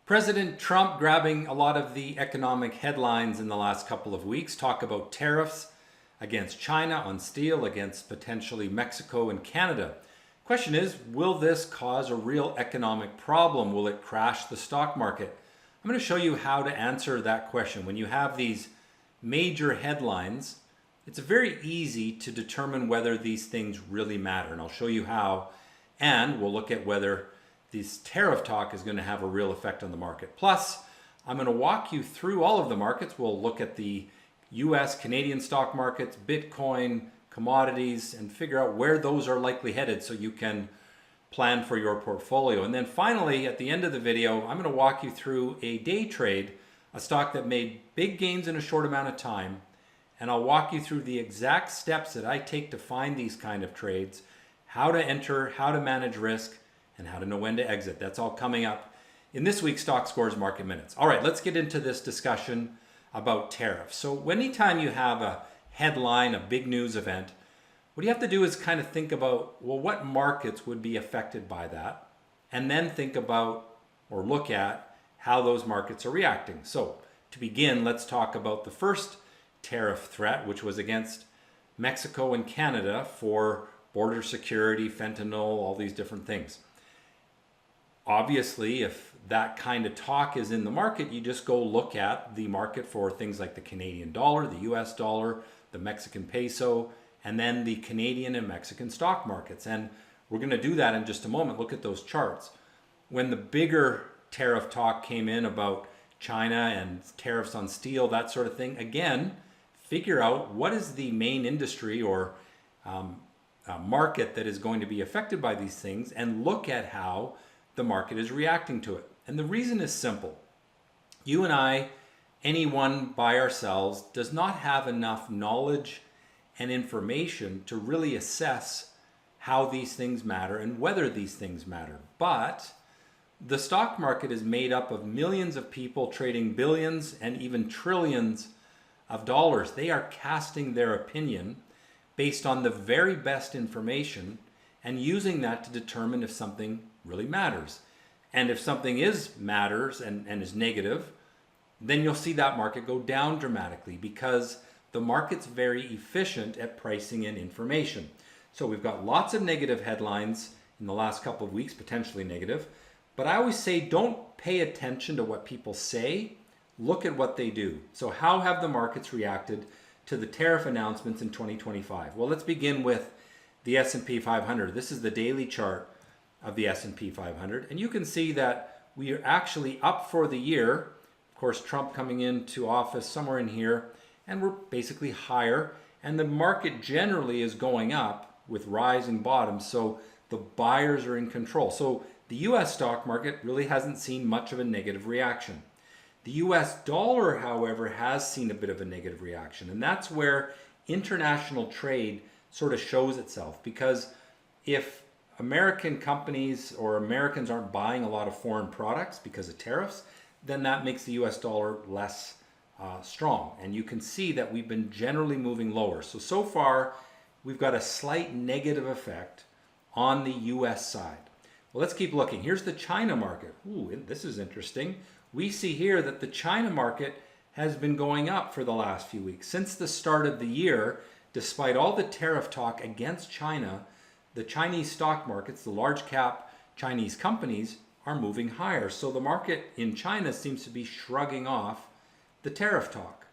President Trump grabbing a lot of the economic headlines in the last couple of weeks. Talk about tariffs against China on steel, against potentially Mexico and Canada. Question is, will this cause a real economic problem? Will it crash the stock market? I'm going to show you how to answer that question. When you have these major headlines, it's very easy to determine whether these things really matter. And I'll show you how. And we'll look at whether this tariff talk is going to have a real effect on the market. Plus, I'm going to walk you through all of the markets. We'll look at the US, Canadian stock markets, Bitcoin, commodities, and figure out where those are likely headed so you can plan for your portfolio. And then finally, at the end of the video, I'm going to walk you through a day trade, a stock that made big gains in a short amount of time. And I'll walk you through the exact steps that I take to find these kind of trades, how to enter, how to manage risk, and how to know when to exit. That's all coming up in this week's Stockscores Market Minutes. All right, let's get into this discussion about tariffs. So anytime you have a headline, a big news event, what you have to do is kind of think about, well, what markets would be affected by that? And then think about or look at how those markets are reacting. So to begin, let's talk about the first tariff threat, which was against Mexico and Canada for border security, fentanyl, all these different things. Obviously, if that kind of talk is in the market, you just go look at the market for things like the Canadian dollar, the US dollar, the Mexican peso, and then the Canadian and Mexican stock markets. And we're going to do that in just a moment. Look at those charts. When the bigger tariff talk came in about China and tariffs on steel, that sort of thing, again, figure out what is the main industry or market that is going to be affected by these things and look at how the market is reacting to it. And the reason is simple. You and I, anyone by ourselves, does not have enough knowledge and information to really assess how these things matter and whether these things matter. But the stock market is made up of millions of people trading billions and even trillions of dollars. They are casting their opinion based on the very best information and using that to determine if something really matters. And if something matters and is negative, then you'll see that market go down dramatically because the market's very efficient at pricing in information. So we've got lots of negative headlines in the last couple of weeks, potentially negative. But I always say don't pay attention to what people say, look at what they do. So how have the markets reacted to the tariff announcements in 2025? Well, let's begin with the S&P 500. This is the daily chart of the S&P 500. And you can see that we are actually up for the year. Of course, Trump coming into office somewhere in here, and we're basically higher. And the market generally is going up with rising bottoms. So the buyers are in control. So the US stock market really hasn't seen much of a negative reaction. The US dollar, however, has seen a bit of a negative reaction. And that's where international trade sort of shows itself. Because if American companies or Americans aren't buying a lot of foreign products because of tariffs, then that makes the US dollar less strong. And you can see that we've been generally moving lower. So far, we've got a slight negative effect on the US side. Well, let's keep looking. Here's the China market. Ooh, this is interesting. We see here that the China market has been going up for the last few weeks. Since the start of the year, despite all the tariff talk against China, the Chinese stock markets, the large cap Chinese companies, are moving higher. So the market in China seems to be shrugging off the tariff talk.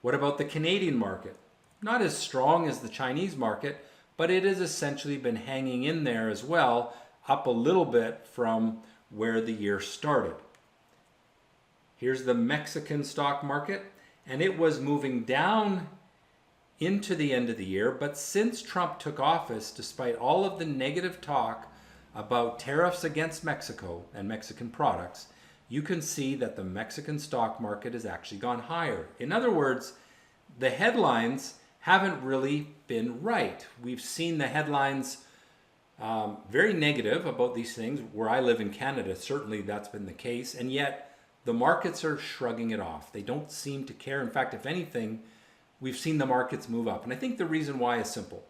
What about the Canadian market? Not as strong as the Chinese market, but it has essentially been hanging in there as well, up a little bit from where the year started. Here's the Mexican stock market, and it was moving down into the end of the year, but since Trump took office, despite all of the negative talk about tariffs against Mexico and Mexican products, you can see that the Mexican stock market has actually gone higher. In other words, the headlines haven't really been right. We've seen the headlines very negative about these things. Where I live in Canada, certainly that's been the case, and yet the markets are shrugging it off. They don't seem to care. In fact, if anything, we've seen the markets move up. And I think the reason why is simple.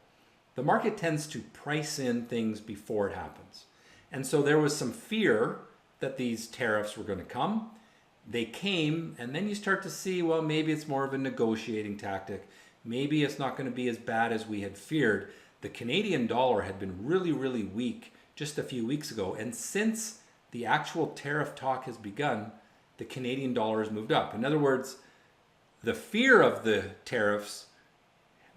The market tends to price in things before it happens. And so there was some fear that these tariffs were going to come. They came, and then you start to see, well, maybe it's more of a negotiating tactic. Maybe it's not going to be as bad as we had feared. The Canadian dollar had been really, really weak just a few weeks ago. And since the actual tariff talk has begun, the Canadian dollar has moved up. In other words, the fear of the tariffs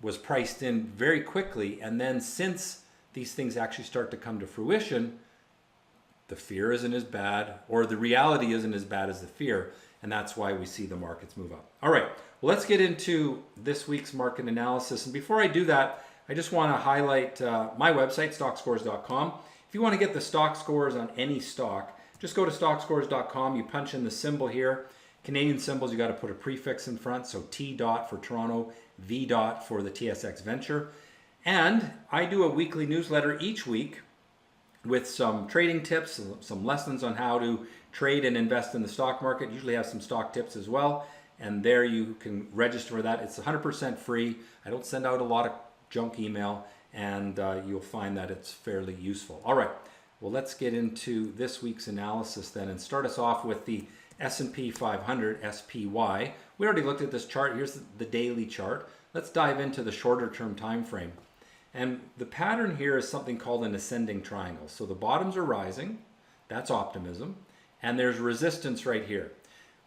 was priced in very quickly. And then since these things actually start to come to fruition, the fear isn't as bad, or the reality isn't as bad as the fear. And that's why we see the markets move up. All right, well, let's get into this week's market analysis. And before I do that, I just want to highlight my website, stockscores.com. If you want to get the stock scores on any stock, just go to stockscores.com. You punch in the symbol here. Canadian symbols, you got to put a prefix in front. So T dot for Toronto, V dot for the TSX Venture. And I do a weekly newsletter each week with some trading tips, some lessons on how to trade and invest in the stock market. Usually have some stock tips as well. And there you can register for that. It's 100% free. I don't send out a lot of junk email, and you'll find that it's fairly useful. All right, well, let's get into this week's analysis then, and start us off with the S&P 500, SPY. We already looked at this chart. Here's the daily chart. Let's dive into the shorter term time frame. And the pattern here is something called an ascending triangle. So the bottoms are rising, that's optimism, and there's resistance right here.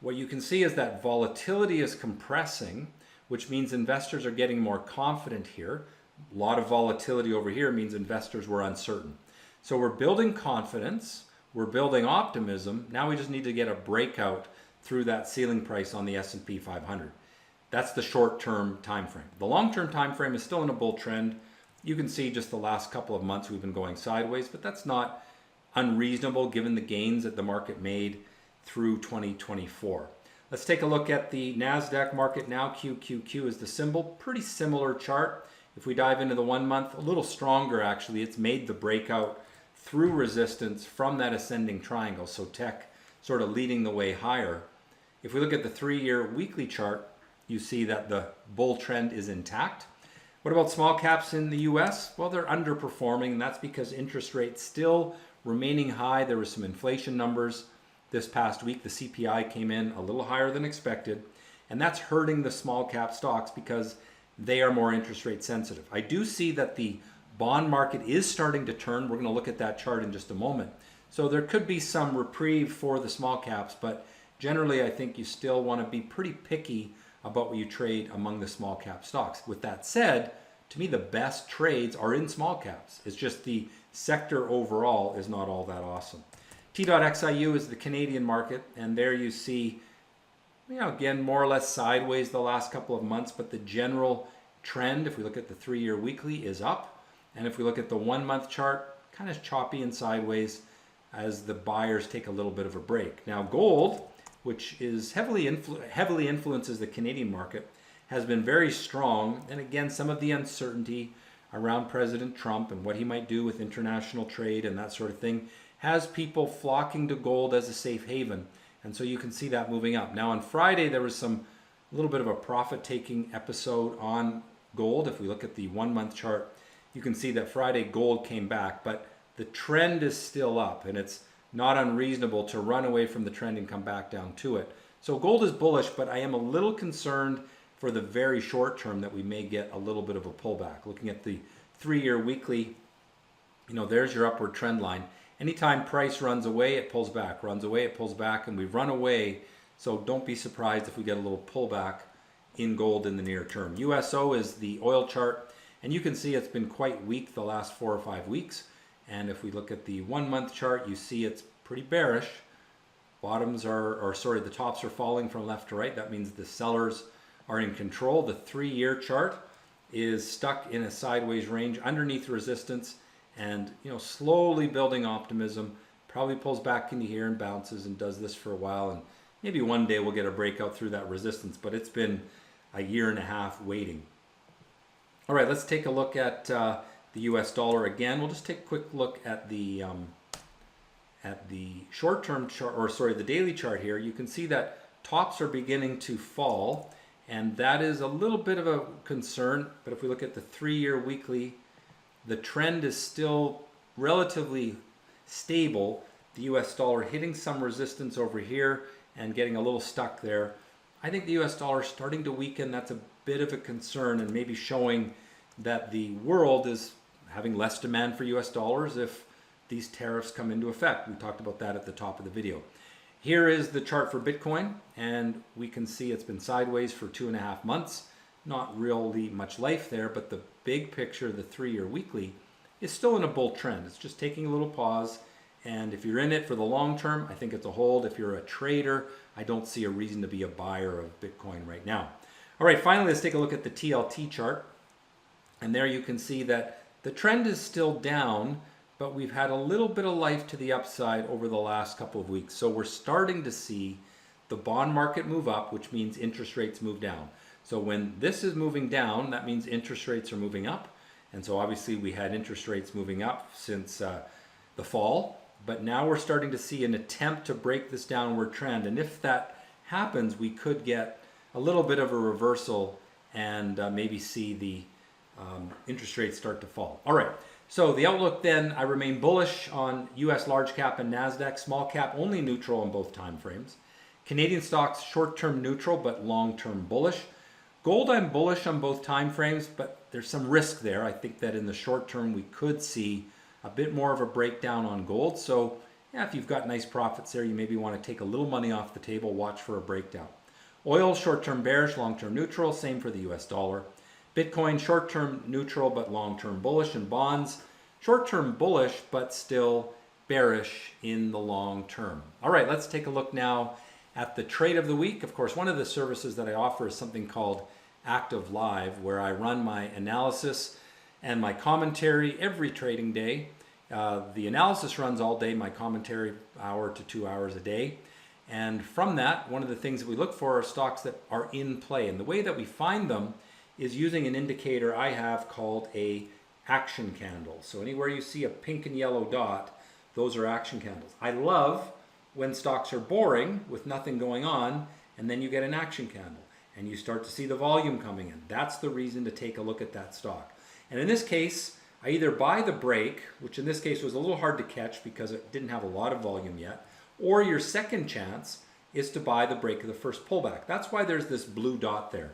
What you can see is that volatility is compressing, which means investors are getting more confident here. A lot of volatility over here means investors were uncertain. So we're building confidence, we're building optimism. Now we just need to get a breakout through that ceiling price on the S&P 500. That's the short-term time frame. The long-term time frame is still in a bull trend. You can see just the last couple of months we've been going sideways, but that's not unreasonable given the gains that the market made through 2024. Let's take a look at the NASDAQ market now. QQQ is the symbol. Pretty similar chart. If we dive into the 1 month, a little stronger actually. It's made the breakout through resistance from that ascending triangle. So tech sort of leading the way higher. If we look at the 3-year weekly chart, you see that the bull trend is intact. What about small caps in the US? Well, they're underperforming, and that's because interest rates still remaining high. There were some inflation numbers this past week. The CPI came in a little higher than expected, and that's hurting the small cap stocks because they are more interest rate sensitive. I do see that the bond market is starting to turn. We're going to look at that chart in just a moment. So there could be some reprieve for the small caps, but generally I think you still want to be pretty picky about what you trade among the small cap stocks. With that said, to me the best trades are in small caps. It's just the sector overall is not all that awesome. T.XIU is the Canadian market, and there you see, again, more or less sideways the last couple of months, but the general trend, if we look at the 3-year weekly, is up. And if we look at the 1 month chart, kind of choppy and sideways as the buyers take a little bit of a break. Now gold, which is heavily influences the Canadian market, has been very strong. And again, some of the uncertainty around President Trump and what he might do with international trade and that sort of thing has people flocking to gold as a safe haven. And so you can see that moving up. Now on Friday, there was a little bit of a profit-taking episode on gold. If we look at the 1 month chart, you can see that Friday gold came back, but the trend is still up, and it's not unreasonable to run away from the trend and come back down to it. So gold is bullish, but I am a little concerned for the very short term that we may get a little bit of a pullback. Looking at the 3-year weekly, there's your upward trend line. Anytime price runs away, it pulls back, runs away, it pulls back, and we've run away. So don't be surprised if we get a little pullback in gold in the near term. USO is the oil chart, and you can see it's been quite weak the last 4 or 5 weeks. And if we look at the 1 month chart, you see it's pretty bearish. The tops are falling from left to right. That means the sellers are in control. The 3-year chart is stuck in a sideways range underneath resistance, and slowly building optimism. Probably pulls back into here and bounces and does this for a while, and maybe one day we'll get a breakout through that resistance, but it's been a 1.5 years waiting. All right, let's take a look at the US dollar again. We'll just take a quick look at the short-term chart, the daily chart here. You can see that tops are beginning to fall, and that is a little bit of a concern. But if we look at the 3-year weekly, the trend is still relatively stable. the US dollar hitting some resistance over here and getting a little stuck there. I think the US dollar is starting to weaken. That's a bit of a concern and maybe showing that the world is having less demand for US dollars if these tariffs come into effect. We talked about that at the top of the video. Here is the chart for Bitcoin, and we can see it's been sideways for 2.5 months. Not really much life there, but the big picture, the 3-year weekly, is still in a bull trend. It's just taking a little pause, and if you're in it for the long term, I think it's a hold. If you're a trader, I don't see a reason to be a buyer of Bitcoin right now. All right, finally, let's take a look at the TLT chart. And there you can see that the trend is still down, but we've had a little bit of life to the upside over the last couple of weeks. So we're starting to see the bond market move up, which means interest rates move down. So when this is moving down, that means interest rates are moving up. And so obviously we had interest rates moving up since the fall, but now we're starting to see an attempt to break this downward trend. And if that happens, we could get a little bit of a reversal and maybe see the interest rates start to fall. All right. So the outlook then, I remain bullish on US large cap and NASDAQ, small cap only neutral on both time frames. Canadian stocks short-term neutral but long-term bullish. Gold I'm bullish on both time frames, but there's some risk there. I think that in the short term we could see a bit more of a breakdown on gold. So yeah, if you've got nice profits there, you maybe want to take a little money off the table, watch for a breakdown. Oil short-term bearish, long-term neutral, same for the US dollar. Bitcoin short-term neutral but long-term bullish, and bonds short-term bullish but still bearish in the long term. All right, let's take a look now at the trade of the week. Of course, one of the services that I offer is something called Active Live, where I run my analysis and my commentary every trading day. The analysis runs all day, my commentary hour to 2 hours a day. And from that, one of the things that we look for are stocks that are in play. And the way that we find them is using an indicator I have called a action candle. So anywhere you see a pink and yellow dot, those are action candles. I love when stocks are boring with nothing going on, and then you get an action candle and you start to see the volume coming in. That's the reason to take a look at that stock. And in this case, I either buy the break, which in this case was a little hard to catch because it didn't have a lot of volume yet, or your second chance is to buy the break of the first pullback. That's why there's this blue dot there.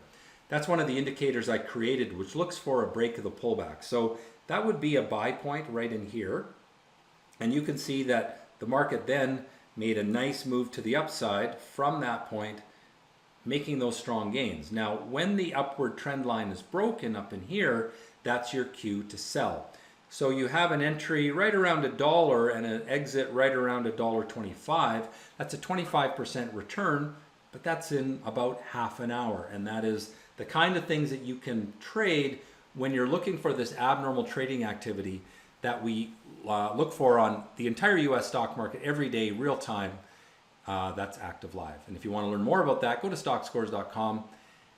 That's one of the indicators I created, which looks for a break of the pullback. So that would be a buy point right in here. And you can see that the market then made a nice move to the upside from that point, making those strong gains. Now, when the upward trend line is broken up in here, that's your cue to sell. So you have an entry right around $1 and an exit right around $1.25. That's a 25% return, but that's in about half an hour. And that is the kind of things that you can trade when you're looking for this abnormal trading activity that we look for on the entire US stock market every day, real time. That's Active Live. And if you want to learn more about that, go to Stockscores.com.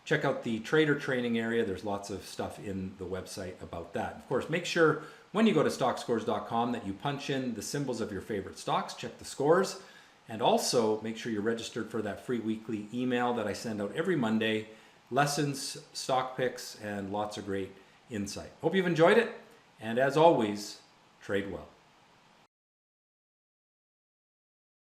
Check out the trader training area. There's lots of stuff in the website about that. Of course, make sure when you go to Stockscores.com that you punch in the symbols of your favorite stocks, check the scores, and also make sure you're registered for that free weekly email that I send out every Monday. Lessons, stock picks, and lots of great insight. Hope you've enjoyed it, and as always, trade well.